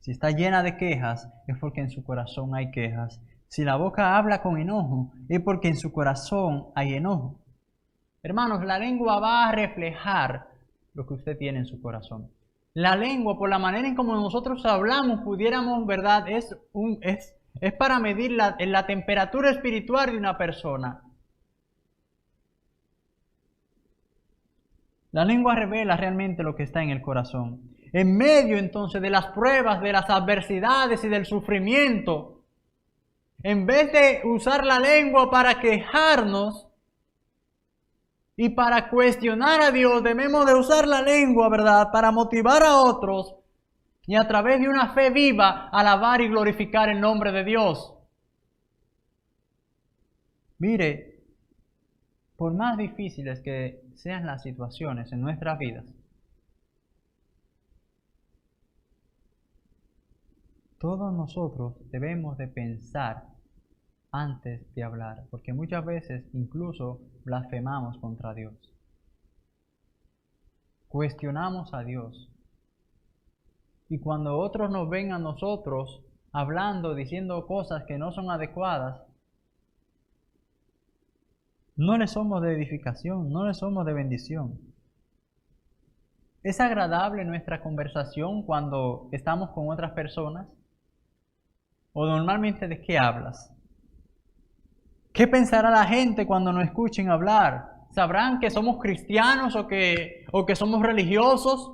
Si está llena de quejas, es porque en su corazón hay quejas. Si la boca habla con enojo, es porque en su corazón hay enojo. Hermanos, la lengua va a reflejar lo que usted tiene en su corazón. La lengua, por la manera en como nosotros hablamos, pudiéramos, ¿verdad? Es para medir la temperatura espiritual de una persona. La lengua revela realmente lo que está en el corazón. En medio entonces de las pruebas, de las adversidades y del sufrimiento, en vez de usar la lengua para quejarnos y para cuestionar a Dios, debemos de usar la lengua, ¿verdad?, para motivar a otros y a través de una fe viva alabar y glorificar el nombre de Dios. Mire, por más difíciles que sean las situaciones en nuestras vidas, todos nosotros debemos de pensar antes de hablar, porque muchas veces incluso blasfemamos contra Dios. Cuestionamos a Dios. Y cuando otros nos ven a nosotros hablando, diciendo cosas que no son adecuadas, no les somos de edificación, no les somos de bendición. ¿Es agradable nuestra conversación cuando estamos con otras personas? ¿O normalmente de qué hablas? ¿Qué pensará la gente cuando nos escuchen hablar? ¿Sabrán que somos cristianos o que somos religiosos?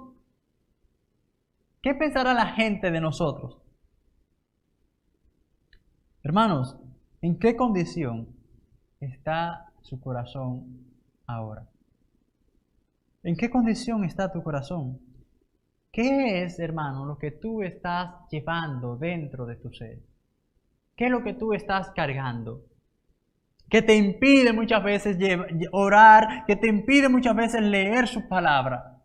¿Qué pensará la gente de nosotros? Hermanos, ¿en qué condición está su corazón ahora? ¿En qué condición está tu corazón? ¿Qué es, hermano, lo que tú estás llevando dentro de tu ser? ¿Qué es lo que tú estás cargando? Que te impide muchas veces orar, que te impide muchas veces leer su palabra.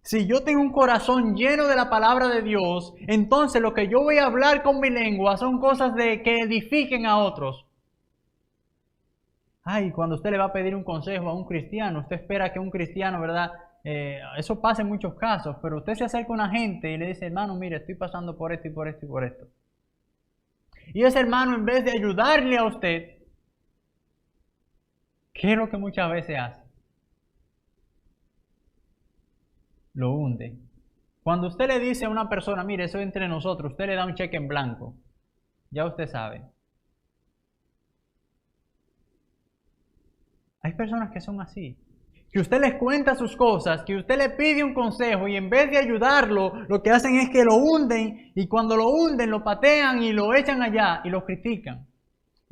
Si yo tengo un corazón lleno de la palabra de Dios, entonces lo que yo voy a hablar con mi lengua son cosas que edifiquen a otros. Ay, cuando usted le va a pedir un consejo a un cristiano, usted espera que un cristiano, ¿verdad? Eso pasa en muchos casos, pero usted se acerca a una gente y le dice: hermano, mire, estoy pasando por esto y por esto y por esto. Y ese hermano, en vez de ayudarle a usted, ¿Qué es lo que muchas veces hace? Lo hunde. Cuando usted le dice a una persona, mire, eso es entre nosotros, usted le da un cheque en blanco, ya usted sabe. Hay personas que son así. Que usted les cuenta sus cosas, que usted le pide un consejo y en vez de ayudarlo, lo que hacen es que lo hunden y cuando lo hunden lo patean y lo echan allá y lo critican.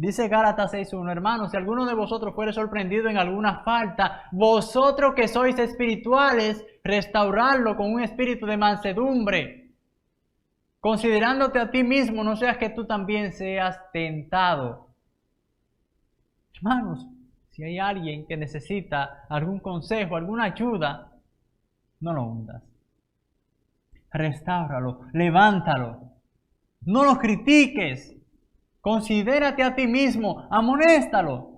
Dice Gálatas 6:1, hermanos, si alguno de vosotros fuere sorprendido en alguna falta, vosotros que sois espirituales, restaurarlo con un espíritu de mansedumbre, considerándote a ti mismo, no seas que tú también seas tentado. Hermanos, si hay alguien que necesita algún consejo, alguna ayuda, no lo hundas. Restáuralo, levántalo. No lo critiques. Considérate a ti mismo, amonéstalo.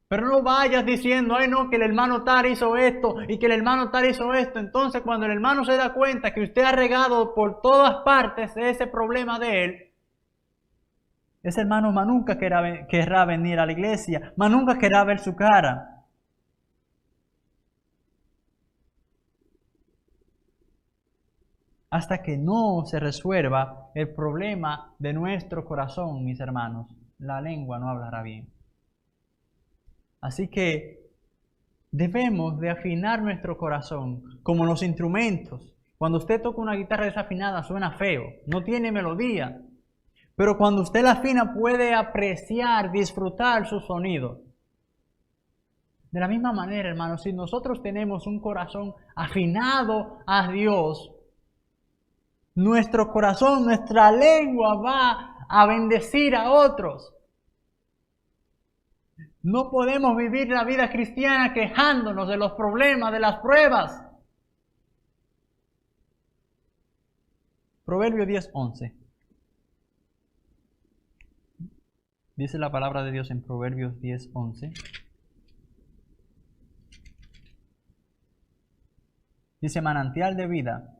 Pero no vayas diciendo, ay no, que el hermano tal hizo esto y que el hermano tal hizo esto. Entonces cuando el hermano se da cuenta que usted ha regado por todas partes ese problema de él, ese hermano más nunca querrá venir a la iglesia, más nunca querrá ver su cara. Hasta que no se resuelva el problema de nuestro corazón, mis hermanos, la lengua no hablará bien. Así que debemos de afinar nuestro corazón como los instrumentos. Cuando usted toca una guitarra desafinada suena feo, no tiene melodía. Pero cuando usted la afina puede apreciar, disfrutar su sonido. De la misma manera, hermanos, si nosotros tenemos un corazón afinado a Dios, nuestro corazón, nuestra lengua va a bendecir a otros. No podemos vivir la vida cristiana quejándonos de los problemas, de las pruebas. Proverbio 10:11. Dice la palabra de Dios en Proverbios 10:11. Dice, manantial de vida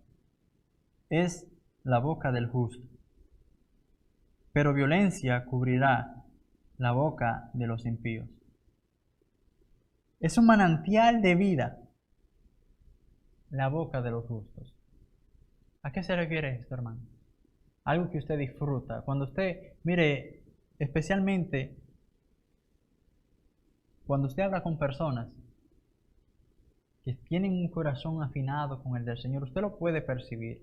es la boca del justo, pero violencia cubrirá la boca de los impíos. Es un manantial de vida la boca de los justos. ¿A qué se refiere esto, hermano? Algo que usted disfruta. Cuando usted, mire, especialmente cuando usted habla con personas que tienen un corazón afinado con el del Señor, usted lo puede percibir.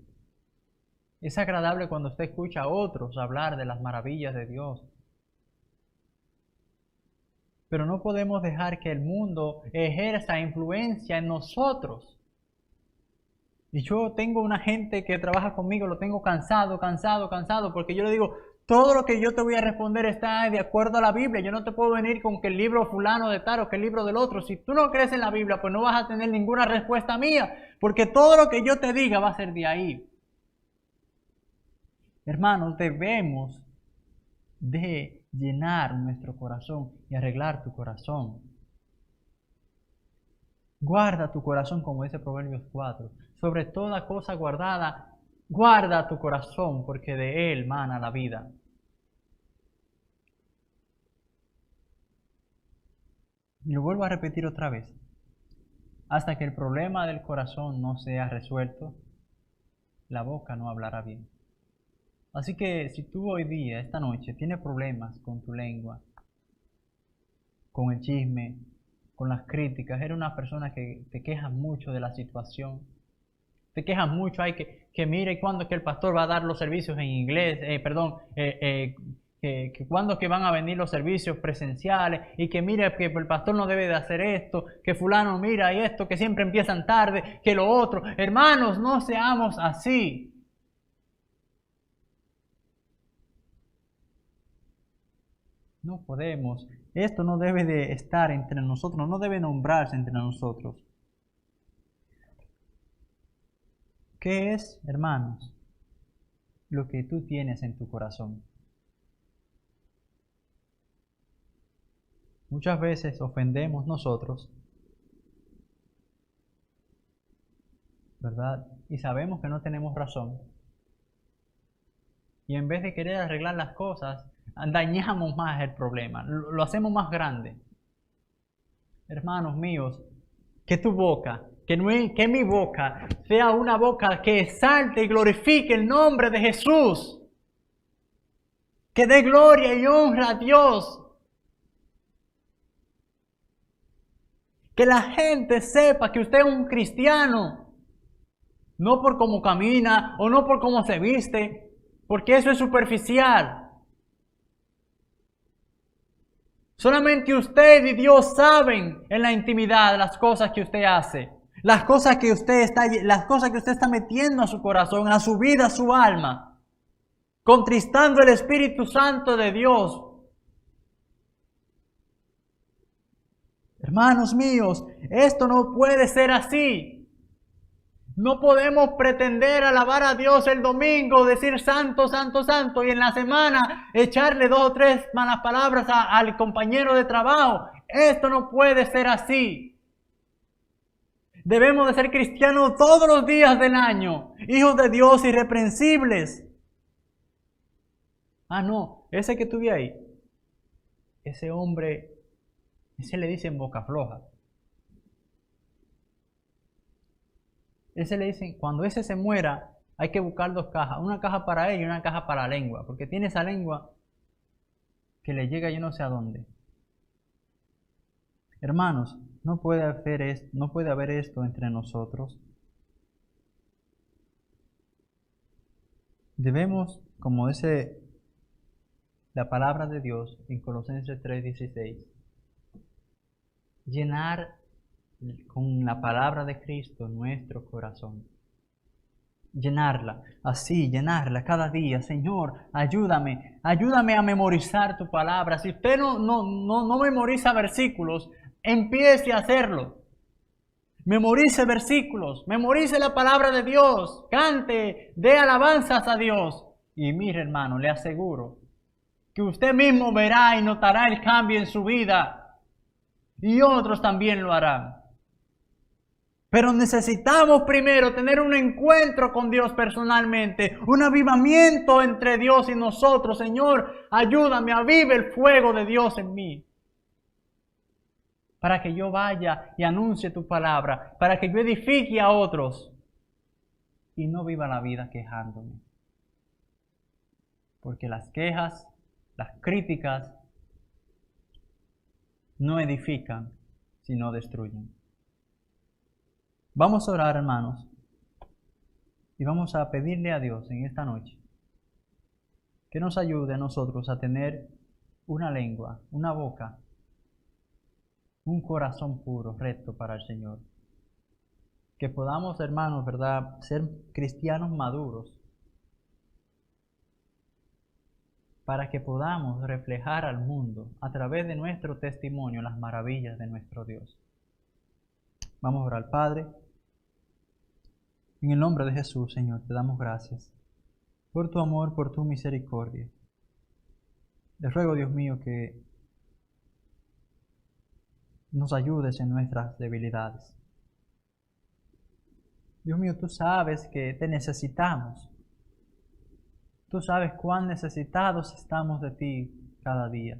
Es agradable cuando usted escucha a otros hablar de las maravillas de Dios. Pero no podemos dejar que el mundo ejerza influencia en nosotros. Y yo tengo una gente que trabaja conmigo, lo tengo cansado, porque yo le digo, todo lo que yo te voy a responder está de acuerdo a la Biblia. Yo no te puedo venir con que el libro fulano de tal o que el libro del otro. Si tú no crees en la Biblia, pues no vas a tener ninguna respuesta mía, porque todo lo que yo te diga va a ser de ahí. Hermanos, debemos de llenar nuestro corazón y arreglar tu corazón. Guarda tu corazón, como dice Proverbios 4. Sobre toda cosa guardada, guarda tu corazón, porque de él mana la vida. Y lo vuelvo a repetir otra vez. Hasta que el problema del corazón no sea resuelto, la boca no hablará bien. Así que si tú hoy día, esta noche, tienes problemas con tu lengua, con el chisme, con las críticas, eres una persona que te quejas mucho de la situación, te quejas mucho, hay que mire cuándo es que el pastor va a dar los servicios en inglés, que cuándo es que van a venir los servicios presenciales, y que mire que el pastor no debe de hacer esto, que fulano mira y esto, que siempre empiezan tarde, que lo otro. Hermanos, no seamos así. No podemos. Esto no debe de estar entre nosotros, no debe nombrarse entre nosotros. ¿Qué es, hermanos, lo que tú tienes en tu corazón? Muchas veces ofendemos nosotros, ¿verdad? Y sabemos que no tenemos razón. Y en vez de querer arreglar las cosas, dañamos más el problema, lo hacemos más grande. Hermanos míos, que tu boca, que mi boca sea una boca que exalte y glorifique el nombre de Jesús. Que dé gloria y honra a Dios. Que la gente sepa que usted es un cristiano. No por cómo camina o no por cómo se viste, porque eso es superficial. Solamente usted y Dios saben en la intimidad las cosas que usted hace, las cosas que usted está metiendo a su corazón, a su vida, a su alma, contristando el Espíritu Santo de Dios. Hermanos míos, esto no puede ser así. No podemos pretender alabar a Dios el domingo, decir santo, santo, santo, y en la semana echarle 2 o 3 malas palabras al compañero de trabajo. Esto no puede ser así. Debemos de ser cristianos todos los días del año, hijos de Dios irreprensibles. Ah, no, ese que tuve ahí, ese hombre, ese le dicen boca floja. Ese le dicen, cuando ese se muera, hay que buscar 2 cajas, una caja para él y una caja para la lengua, porque tiene esa lengua que le llega yo no sé a dónde. Hermanos, no puede haber esto entre nosotros. Debemos, como dice la palabra de Dios en Colosenses 3:16, llenar con la palabra de Cristo nuestro corazón. Llenarla, así, llenarla cada día. Señor, ayúdame a memorizar tu palabra. Si usted no memoriza versículos, empiece a hacerlo. Memorice versículos, memorice la palabra de Dios, cante, dé alabanzas a Dios. Y mire, hermano, le aseguro que usted mismo verá y notará el cambio en su vida. Y otros también lo harán. Pero necesitamos primero tener un encuentro con Dios personalmente, un avivamiento entre Dios y nosotros. Señor, ayúdame, avive el fuego de Dios en mí, para que yo vaya y anuncie tu palabra, para que yo edifique a otros y no viva la vida quejándome. Porque las quejas, las críticas, no edifican, sino destruyen. Vamos a orar, hermanos, y vamos a pedirle a Dios en esta noche que nos ayude a nosotros a tener una lengua, una boca, un corazón puro, recto para el Señor. Que podamos, hermanos, ¿verdad?, ser cristianos maduros, para que podamos reflejar al mundo a través de nuestro testimonio las maravillas de nuestro Dios. Vamos a orar. Padre, en el nombre de Jesús, Señor, te damos gracias por tu amor, por tu misericordia. Te ruego, Dios mío, que nos ayudes en nuestras debilidades. Dios mío, tú sabes que te necesitamos. Tú sabes cuán necesitados estamos de ti cada día.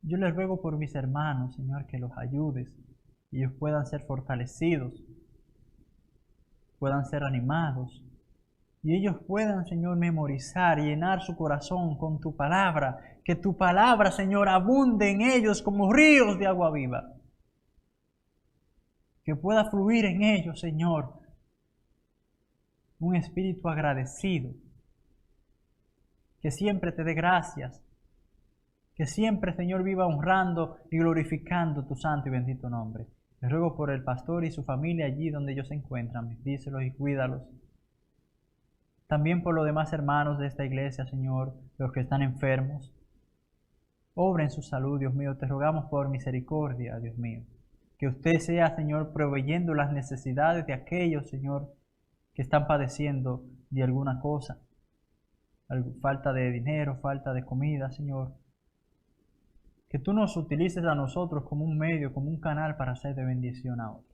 Yo les ruego por mis hermanos, Señor, que los ayudes y ellos puedan ser fortalecidos, puedan ser animados, y ellos puedan, Señor, memorizar y llenar su corazón con tu palabra, que tu palabra, Señor, abunde en ellos como ríos de agua viva, que pueda fluir en ellos, Señor, un espíritu agradecido, que siempre te dé gracias, que siempre, Señor, viva honrando y glorificando tu santo y bendito nombre. Les ruego por el pastor y su familia allí donde ellos se encuentran, bendícelos y cuídalos. También por los demás hermanos de esta iglesia, Señor, los que están enfermos. Obra en su salud, Dios mío, te rogamos por misericordia, Dios mío. Que usted sea, Señor, proveyendo las necesidades de aquellos, Señor, que están padeciendo de alguna cosa. Falta de dinero, falta de comida, Señor. Que tú nos utilices a nosotros como un medio, como un canal para hacer de bendición a otros.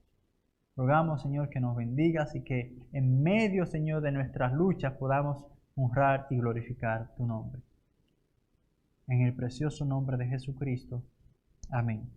Rogamos, Señor, que nos bendigas y que en medio, Señor, de nuestras luchas podamos honrar y glorificar tu nombre. En el precioso nombre de Jesucristo. Amén.